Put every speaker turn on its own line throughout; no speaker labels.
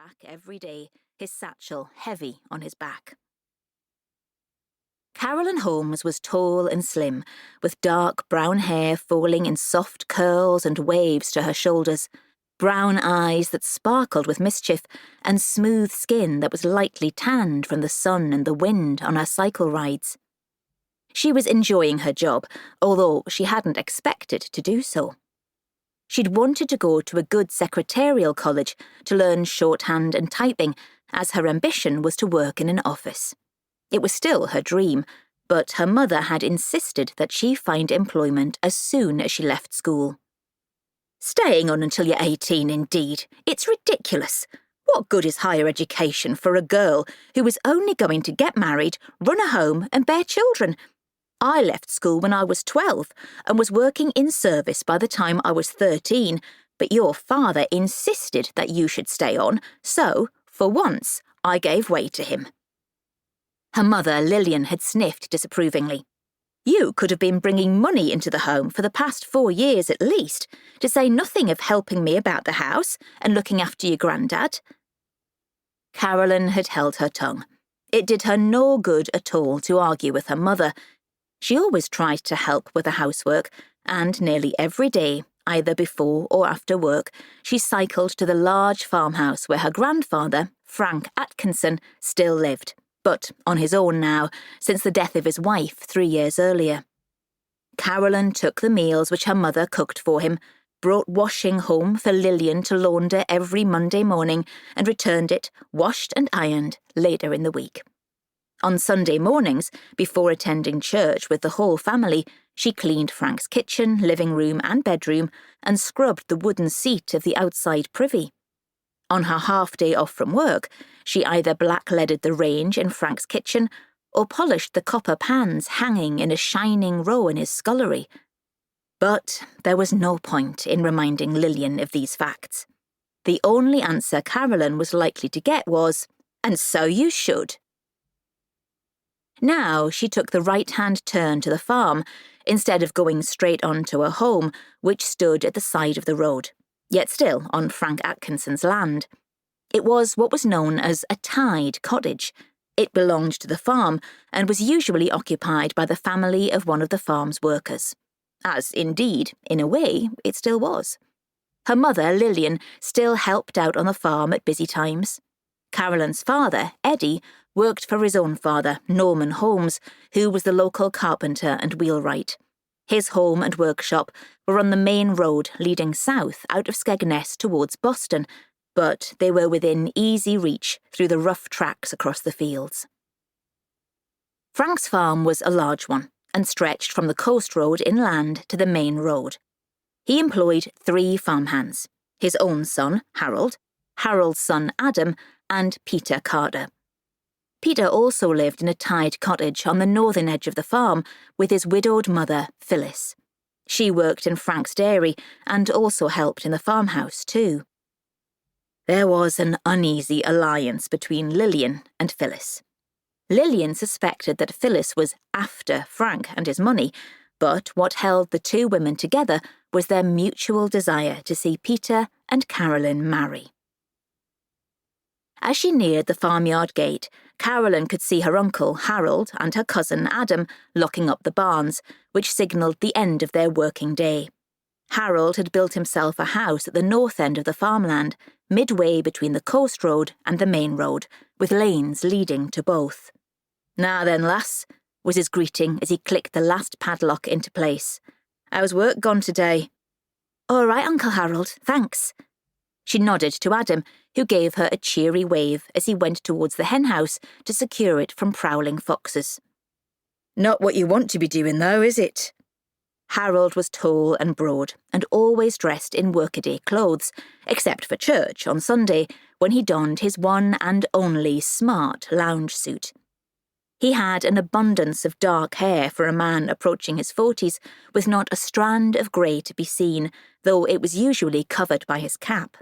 back every day, his satchel heavy on his back. Carolyn Holmes was tall and slim, with dark brown hair falling in soft curls and waves to her shoulders, brown eyes that sparkled with mischief, and smooth skin that was lightly tanned from the sun and the wind on her cycle rides. She was enjoying her job, although she hadn't expected to do so. She'd wanted to go to a good secretarial college to learn shorthand and typing, as her ambition was to work in an office. It was still her dream, but her mother had insisted that she find employment as soon as she left school. "Staying on until you're 18, indeed. It's ridiculous. What good is higher education for a girl who is only going to get married, run a home and bear children? I left school when I was 12 and was working in service by the time I was 13, but your father insisted that you should stay on, so, for once, I gave way to him." Her mother, Lilian, had sniffed disapprovingly. "You could have been bringing money into the home for the past 4 years at least, to say nothing of helping me about the house and looking after your granddad." Carolyn had held her tongue. It did her no good at all to argue with her mother. She always tried to help with the housework, and nearly every day, either before or after work, she cycled to the large farmhouse where her grandfather, Frank Atkinson, still lived, but on his own now, since the death of his wife 3 years earlier. Carolyn took the meals which her mother cooked for him, brought washing home for Lilian to launder every Monday morning, and returned it, washed and ironed, later in the week. On Sunday mornings, before attending church with the whole family, she cleaned Frank's kitchen, living room and bedroom, and scrubbed the wooden seat of the outside privy. On her half-day off from work, she either blackleaded the range in Frank's kitchen or polished the copper pans hanging in a shining row in his scullery. But there was no point in reminding Lilian of these facts. The only answer Carolyn was likely to get was, "And so you should." Now she took the right-hand turn to the farm, instead of going straight on to her home, which stood at the side of the road, yet still on Frank Atkinson's land. It was what was known as a tied cottage. It belonged to the farm, and was usually occupied by the family of one of the farm's workers. As, indeed, in a way, it still was. Her mother, Lilian, still helped out on the farm at busy times. Carolyn's father, Eddie, worked for his own father, Norman Holmes, who was the local carpenter and wheelwright. His home and workshop were on the main road leading south out of Skegness towards Boston, but they were within easy reach through the rough tracks across the fields. Frank's farm was a large one, and stretched from the coast road inland to the main road. He employed 3 farmhands: his own son, Harold, Harold's son, Adam, and Peter Carter. Peter also lived in a tied cottage on the northern edge of the farm with his widowed mother, Phyllis. She worked in Frank's dairy and also helped in the farmhouse too. There was an uneasy alliance between Lilian and Phyllis. Lilian suspected that Phyllis was after Frank and his money, but what held the two women together was their mutual desire to see Peter and Carolyn marry. As she neared the farmyard gate, Carolyn could see her uncle, Harold, and her cousin, Adam, locking up the barns, which signalled the end of their working day. Harold had built himself a house at the north end of the farmland, midway between the coast road and the main road, with lanes leading to both. "Now then, lass," was his greeting as he clicked the last padlock into place. "How's work gone today?" "All right, Uncle Harold, thanks." She nodded to Adam, who gave her a cheery wave as he went towards the henhouse to secure it from prowling foxes. "Not what you want to be doing, though, is it?" Harold was tall and broad, and always dressed in workaday clothes, except for church on Sunday, when he donned his one and only smart lounge suit. He had an abundance of dark hair for a man approaching his 40s, with not a strand of grey to be seen, though it was usually covered by his cap.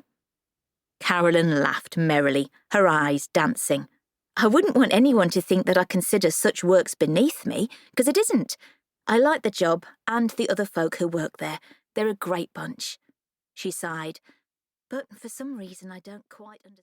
Carolyn laughed merrily, her eyes dancing. "I wouldn't want anyone to think that I consider such works beneath me, because it isn't. I like the job and the other folk who work there. They're a great bunch." She sighed. "But for some reason I don't quite understand."